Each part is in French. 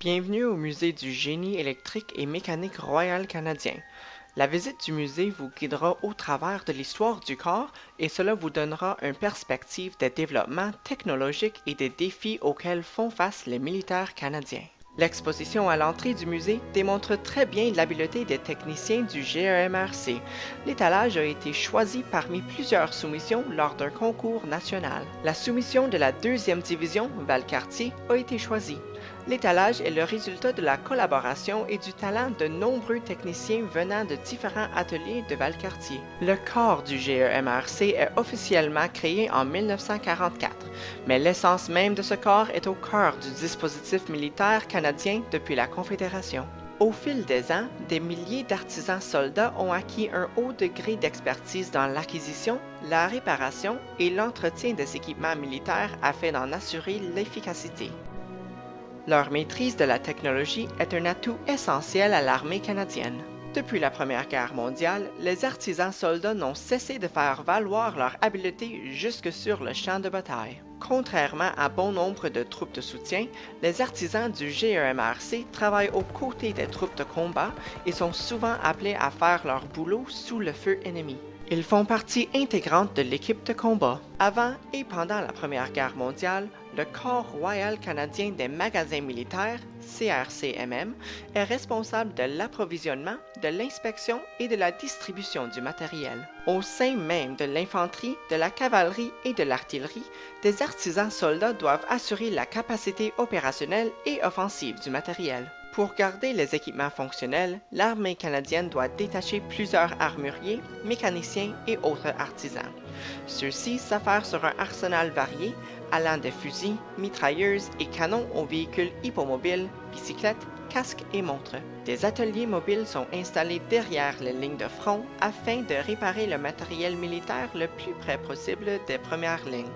Bienvenue au Musée du génie électrique et mécanique royal canadien. La visite du musée vous guidera au travers de l'histoire du corps et cela vous donnera une perspective des développements technologiques et des défis auxquels font face les militaires canadiens. L'exposition à l'entrée du musée démontre très bien l'habileté des techniciens du GEMRC. L'étalage a été choisi parmi plusieurs soumissions lors d'un concours national. La soumission de la 2e division Valcartier a été choisie. L'étalage est le résultat de la collaboration et du talent de nombreux techniciens venant de différents ateliers de Valcartier. Le corps du GEMRC est officiellement créé en 1944, mais l'essence même de ce corps est au cœur du dispositif militaire canadien depuis la Confédération. Au fil des ans, des milliers d'artisans soldats ont acquis un haut degré d'expertise dans l'acquisition, la réparation et l'entretien des équipements militaires afin d'en assurer l'efficacité. Leur maîtrise de la technologie est un atout essentiel à l'armée canadienne. Depuis la Première Guerre mondiale, les artisans soldats n'ont cessé de faire valoir leur habileté jusque sur le champ de bataille. Contrairement à bon nombre de troupes de soutien, les artisans du GEMRC travaillent aux côtés des troupes de combat et sont souvent appelés à faire leur boulot sous le feu ennemi. Ils font partie intégrante de l'équipe de combat. Avant et pendant la Première Guerre mondiale, le Corps royal canadien des magasins militaires, CRCMM, est responsable de l'approvisionnement, de l'inspection et de la distribution du matériel. Au sein même de l'infanterie, de la cavalerie et de l'artillerie, des artisans soldats doivent assurer la capacité opérationnelle et offensive du matériel. Pour garder les équipements fonctionnels, l'armée canadienne doit détacher plusieurs armuriers, mécaniciens et autres artisans. Ceux-ci s'affairent sur un arsenal varié, allant de fusils, mitrailleuses et canons aux véhicules hippomobiles, bicyclettes, casques et montres. Des ateliers mobiles sont installés derrière les lignes de front afin de réparer le matériel militaire le plus près possible des premières lignes.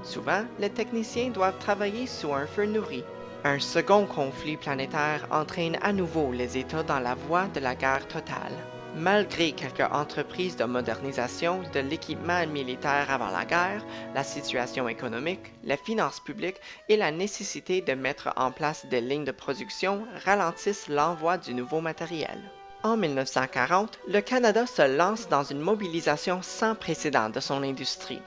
Souvent, les techniciens doivent travailler sous un feu nourri. Un second conflit planétaire entraîne à nouveau les États dans la voie de la guerre totale. Malgré quelques entreprises de modernisation de l'équipement militaire avant la guerre, la situation économique, les finances publiques et la nécessité de mettre en place des lignes de production ralentissent l'envoi du nouveau matériel. En 1940, le Canada se lance dans une mobilisation sans précédent de son industrie.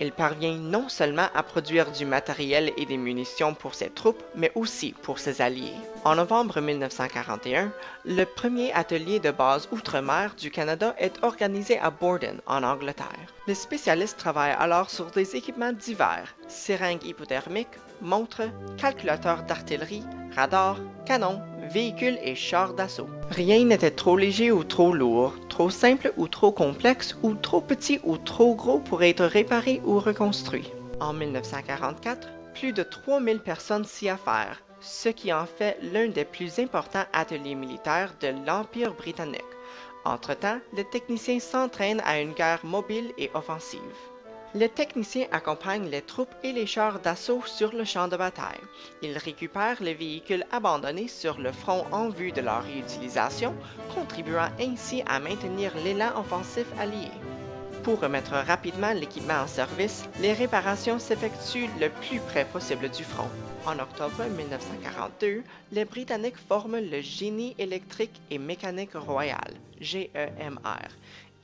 Il parvient non seulement à produire du matériel et des munitions pour ses troupes, mais aussi pour ses alliés. En novembre 1941, le premier atelier de base outre-mer du Canada est organisé à Borden, en Angleterre. Les spécialistes travaillent alors sur des équipements divers, seringues hypothermiques, montres, calculateurs d'artillerie, radars, canons, véhicules et chars d'assaut. Rien n'était trop léger ou trop lourd, trop simple ou trop complexe, ou trop petit ou trop gros pour être réparé ou reconstruit. En 1944, plus de 3000 personnes s'y affairent, ce qui en fait l'un des plus importants ateliers militaires de l'Empire britannique. Entre-temps, les techniciens s'entraînent à une guerre mobile et offensive. Les techniciens accompagnent les troupes et les chars d'assaut sur le champ de bataille. Ils récupèrent les véhicules abandonnés sur le front en vue de leur réutilisation, contribuant ainsi à maintenir l'élan offensif allié. Pour remettre rapidement l'équipement en service, les réparations s'effectuent le plus près possible du front. En octobre 1942, les Britanniques forment le Génie électrique et mécanique royal, GEMR.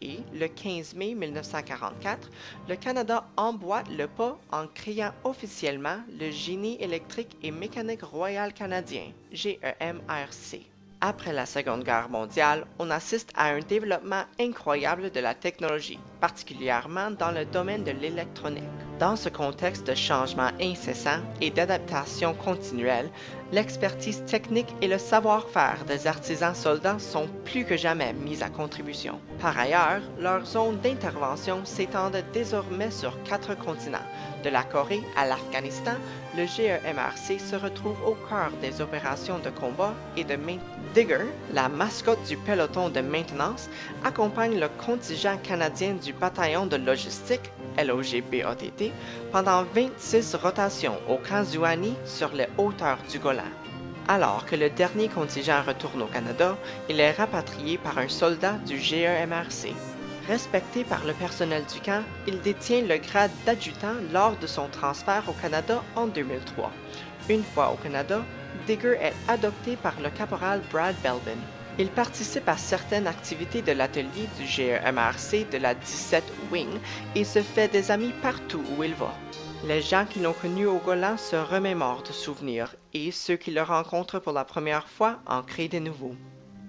Et le 15 mai 1944, le Canada emboîte le pas en créant officiellement le Génie électrique et mécanique royal canadien, GEMRC. Après la Seconde Guerre mondiale, on assiste à un développement incroyable de la technologie, particulièrement dans le domaine de l'électronique. Dans ce contexte de changement incessant et d'adaptation continuelle, l'expertise technique et le savoir-faire des artisans soldats sont plus que jamais mis à contribution. Par ailleurs, leurs zones d'intervention s'étendent désormais sur 4 continents. De la Corée à l'Afghanistan, le GEMRC se retrouve au cœur des opérations de combat et de maintenance. Digger, la mascotte du peloton de maintenance, accompagne le contingent canadien du bataillon de logistique, LOGBATT, pendant 26 rotations au camp Zouani sur les hauteurs du Golan. Alors que le dernier contingent retourne au Canada, il est rapatrié par un soldat du GEMRC. Respecté par le personnel du camp, il détient le grade d'adjudant lors de son transfert au Canada en 2003. Une fois au Canada, Digger est adopté par le caporal Brad Belbin. Il participe à certaines activités de l'atelier du GEMRC de la 17 Wing et se fait des amis partout où il va. Les gens qui l'ont connu au Golan se remémorent de souvenirs et ceux qui le rencontrent pour la première fois en créent de nouveaux.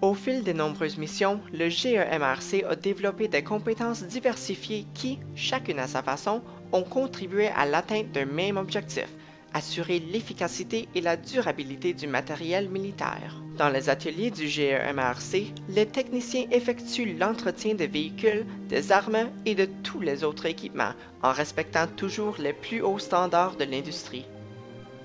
Au fil des nombreuses missions, le GEMRC a développé des compétences diversifiées qui, chacune à sa façon, ont contribué à l'atteinte d'un même objectif, assurer l'efficacité et la durabilité du matériel militaire. Dans les ateliers du GEMRC, les techniciens effectuent l'entretien des véhicules, des armes et de tous les autres équipements, en respectant toujours les plus hauts standards de l'industrie.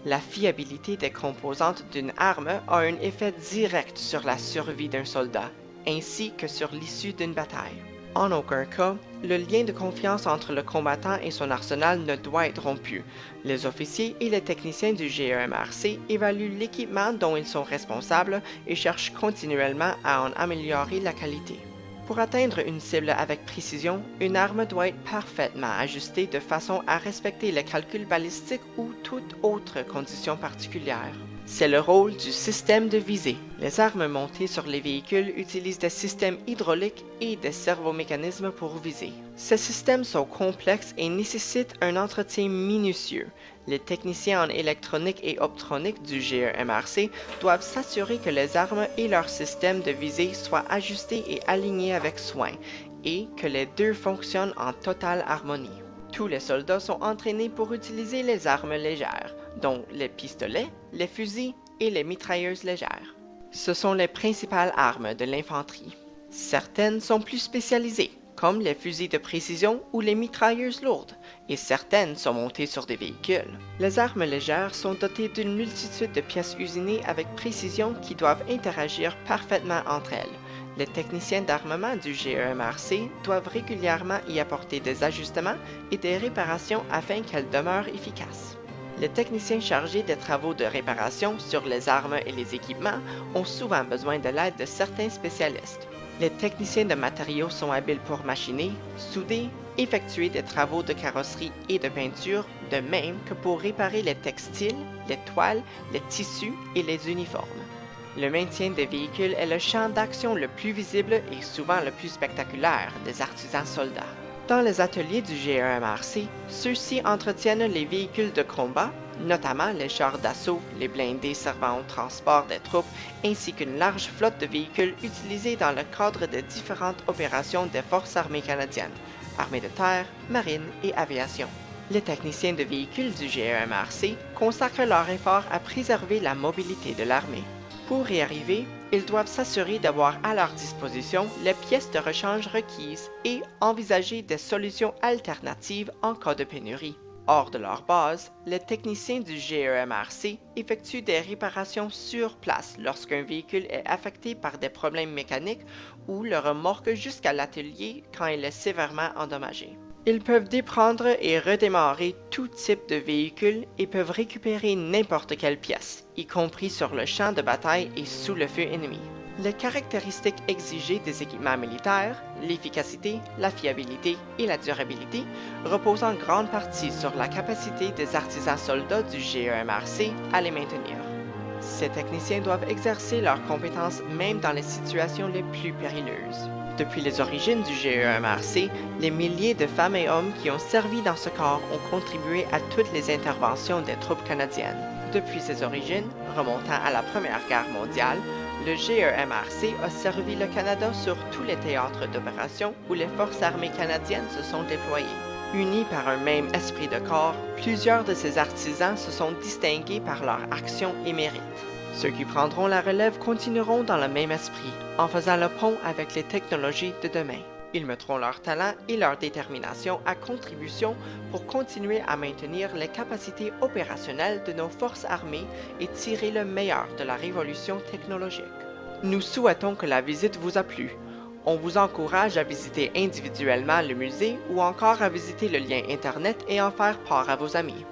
La fiabilité des composantes d'une arme a un effet direct sur la survie d'un soldat, ainsi que sur l'issue d'une bataille. En aucun cas, le lien de confiance entre le combattant et son arsenal ne doit être rompu. Les officiers et les techniciens du GEMRC évaluent l'équipement dont ils sont responsables et cherchent continuellement à en améliorer la qualité. Pour atteindre une cible avec précision, une arme doit être parfaitement ajustée de façon à respecter les calculs balistiques ou toute autre condition particulière. C'est le rôle du système de visée. Les armes montées sur les véhicules utilisent des systèmes hydrauliques et des servomécanismes pour viser. Ces systèmes sont complexes et nécessitent un entretien minutieux. Les techniciens en électronique et optronique du GEMRC doivent s'assurer que les armes et leurs systèmes de visée soient ajustés et alignés avec soin, et que les deux fonctionnent en totale harmonie. Tous les soldats sont entraînés pour utiliser les armes légères, dont les pistolets, les fusils et les mitrailleuses légères. Ce sont les principales armes de l'infanterie. Certaines sont plus spécialisées, comme les fusils de précision ou les mitrailleuses lourdes, et certaines sont montées sur des véhicules. Les armes légères sont dotées d'une multitude de pièces usinées avec précision qui doivent interagir parfaitement entre elles. Les techniciens d'armement du GEMRC doivent régulièrement y apporter des ajustements et des réparations afin qu'elles demeurent efficaces. Les techniciens chargés des travaux de réparation sur les armes et les équipements ont souvent besoin de l'aide de certains spécialistes. Les techniciens de matériaux sont habiles pour machiner, souder, effectuer des travaux de carrosserie et de peinture, de même que pour réparer les textiles, les toiles, les tissus et les uniformes. Le maintien des véhicules est le champ d'action le plus visible et souvent le plus spectaculaire des artisans soldats. Dans les ateliers du GEMRC, ceux-ci entretiennent les véhicules de combat, notamment les chars d'assaut, les blindés servant au transport des troupes, ainsi qu'une large flotte de véhicules utilisés dans le cadre de différentes opérations des Forces armées canadiennes, armée de terre, marine et aviation. Les techniciens de véhicules du GEMRC consacrent leur effort à préserver la mobilité de l'armée. Pour y arriver, ils doivent s'assurer d'avoir à leur disposition les pièces de rechange requises et envisager des solutions alternatives en cas de pénurie. Hors de leur base, les techniciens du GEMRC effectuent des réparations sur place lorsqu'un véhicule est affecté par des problèmes mécaniques ou le remorquent jusqu'à l'atelier quand il est sévèrement endommagé. Ils peuvent déprendre et redémarrer tout type de véhicule et peuvent récupérer n'importe quelle pièce, y compris sur le champ de bataille et sous le feu ennemi. Les caractéristiques exigées des équipements militaires, l'efficacité, la fiabilité et la durabilité, reposent en grande partie sur la capacité des artisans soldats du GEMRC à les maintenir. Ces techniciens doivent exercer leurs compétences même dans les situations les plus périlleuses. Depuis les origines du GEMRC, les milliers de femmes et hommes qui ont servi dans ce corps ont contribué à toutes les interventions des troupes canadiennes. Depuis ses origines, remontant à la Première Guerre mondiale, le GEMRC a servi le Canada sur tous les théâtres d'opération où les forces armées canadiennes se sont déployées. Unis par un même esprit de corps, plusieurs de ces artisans se sont distingués par leur action et mérite. Ceux qui prendront la relève continueront dans le même esprit, en faisant le pont avec les technologies de demain. Ils mettront leur talent et leur détermination à contribution pour continuer à maintenir les capacités opérationnelles de nos forces armées et tirer le meilleur de la révolution technologique. Nous souhaitons que la visite vous a plu. On vous encourage à visiter individuellement le musée ou encore à visiter le lien Internet et en faire part à vos amis.